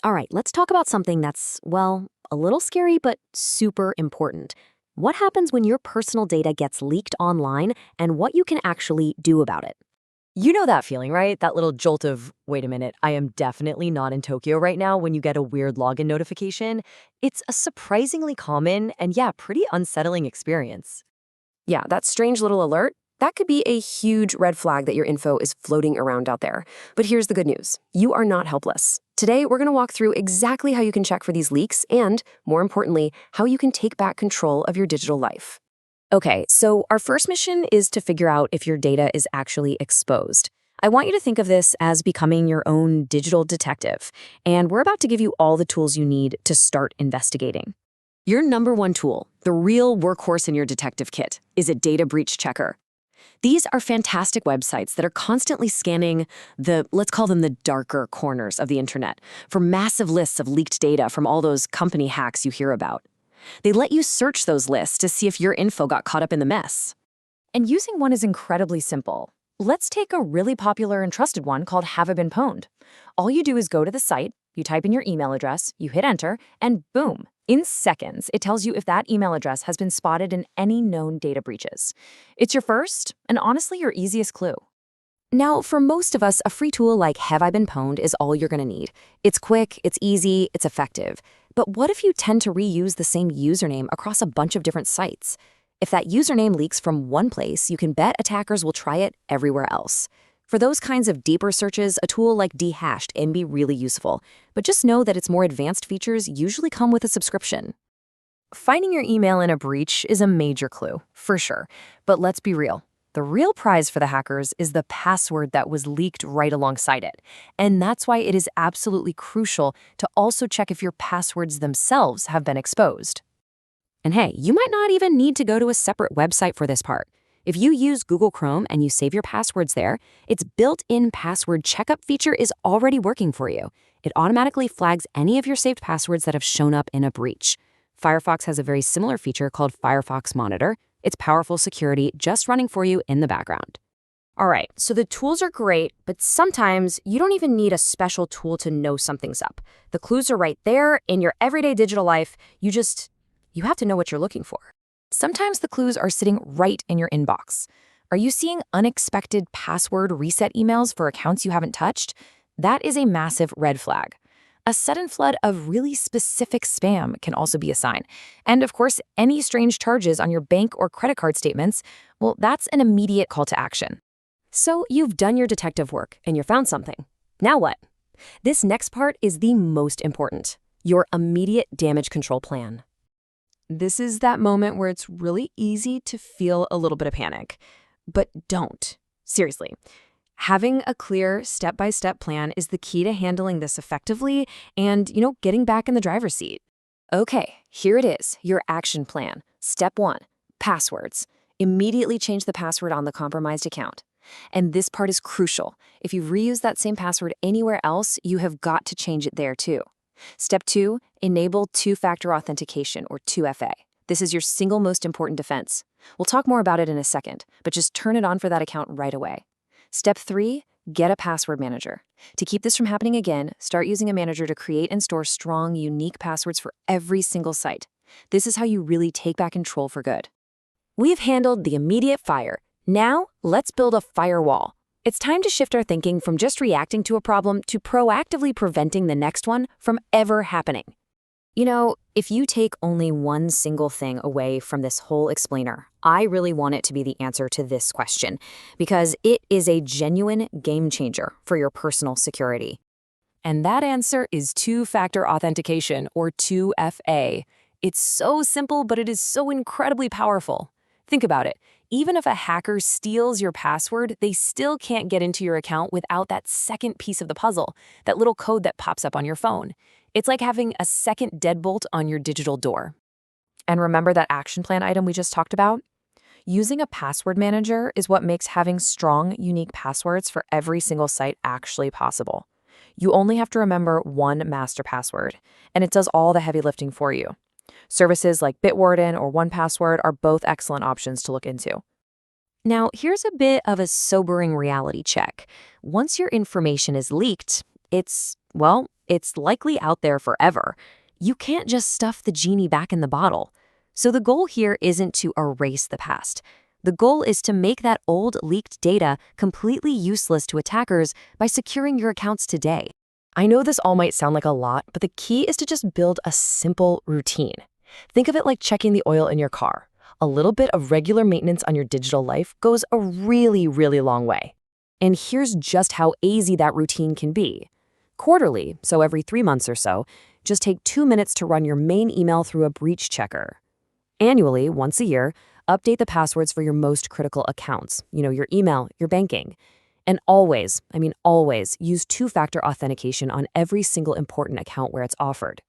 All right, let's talk about something that's, well, a little scary, but super important. What happens when your personal data gets leaked online and what you can actually do about it? You know that feeling, right? That little jolt of, wait a minute, I am definitely not in Tokyo right now when you get a weird login notification. It's a surprisingly common and, yeah, pretty unsettling experience. Yeah, that strange little alert, that could be a huge red flag that your info is floating around out there. But here's the good news. You are not helpless. Today, we're going to walk through exactly how you can check for these leaks and, more importantly, how you can take back control of your digital life. Okay, so our first mission is to figure out if your data is actually exposed. I want you to think of this as becoming your own digital detective, and we're about to give you all the tools you need to start investigating. Your number one tool, the real workhorse in your detective kit, is a data breach checker. These are fantastic websites that are constantly scanning let's call them the darker corners of the internet for massive lists of leaked data from all those company hacks you hear about. They let you search those lists to see if your info got caught up in the mess. And using one is incredibly simple. Let's take a really popular and trusted one called Have I Been Pwned. All you do is go to the site, you type in your email address, you hit enter, and boom, in seconds, it tells you if that email address has been spotted in any known data breaches. It's your first, and honestly your easiest clue. Now, for most of us, a free tool like Have I Been Pwned is all you're going to need. It's quick, it's easy, it's effective. But what if you tend to reuse the same username across a bunch of different sites? If that username leaks from one place, you can bet attackers will try it everywhere else. For those kinds of deeper searches, a tool like Dehashed can be really useful. But just know that its more advanced features usually come with a subscription. Finding your email in a breach is a major clue, for sure. But let's be real. The real prize for the hackers is the password that was leaked right alongside it. And that's why it is absolutely crucial to also check if your passwords themselves have been exposed. And hey, you might not even need to go to a separate website for this part. If you use Google Chrome and you save your passwords there, its built-in password checkup feature is already working for you. It automatically flags any of your saved passwords that have shown up in a breach. Firefox has a very similar feature called Firefox Monitor. It's powerful security just running for you in the background. All right, so the tools are great, but sometimes you don't even need a special tool to know something's up. The clues are right there in your everyday digital life. You have to know what you're looking for. Sometimes the clues are sitting right in your inbox. Are you seeing unexpected password reset emails for accounts you haven't touched? That is a massive red flag. A sudden flood of really specific spam can also be a sign. And of course, any strange charges on your bank or credit card statements, well, that's an immediate call to action. So you've done your detective work and you found something. Now what? This next part is the most important. Your immediate damage control plan. This is that moment where it's really easy to feel a little bit of panic. But don't. Seriously. Having a clear step-by-step plan is the key to handling this effectively and, getting back in the driver's seat. Okay, here it is, your action plan. Step 1, passwords. Immediately change the password on the compromised account. And this part is crucial. If you've reused that same password anywhere else, you have got to change it there too. Step 2, enable two-factor authentication or 2FA. This is your single most important defense. We'll talk more about it in a second, but just turn it on for that account right away. Step 3, get a password manager. To keep this from happening again, start using a manager to create and store strong, unique passwords for every single site. This is how you really take back control for good. We've handled the immediate fire. Now, let's build a firewall. It's time to shift our thinking from just reacting to a problem to proactively preventing the next one from ever happening. If you take only one single thing away from this whole explainer, I really want it to be the answer to this question, because it is a genuine game changer for your personal security. And that answer is two-factor authentication, or 2FA. It's so simple, but it is so incredibly powerful. Think about it. Even if a hacker steals your password, they still can't get into your account without that second piece of the puzzle, that little code that pops up on your phone. It's like having a second deadbolt on your digital door. And remember that action plan item we just talked about? Using a password manager is what makes having strong, unique passwords for every single site actually possible. You only have to remember one master password, and it does all the heavy lifting for you. Services like Bitwarden or 1Password are both excellent options to look into. Now, here's a bit of a sobering reality check. Once your information is leaked, it's well, it's likely out there forever. You can't just stuff the genie back in the bottle. So the goal here isn't to erase the past. The goal is to make that old leaked data completely useless to attackers by securing your accounts today. I know this all might sound like a lot, but the key is to just build a simple routine. Think of it like checking the oil in your car. A little bit of regular maintenance on your digital life goes a really, really long way. And here's just how easy that routine can be. Quarterly, so every 3 months or so, just take 2 minutes to run your main email through a breach checker. Annually, once a year, update the passwords for your most critical accounts, your email, your banking. And always, always, use two-factor authentication on every single important account where it's offered.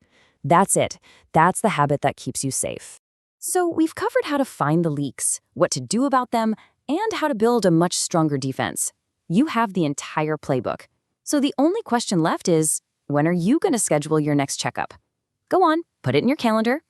That's it. That's the habit that keeps you safe. So we've covered how to find the leaks, what to do about them, and how to build a much stronger defense. You have the entire playbook. So the only question left is, when are you going to schedule your next checkup? Go on, put it in your calendar,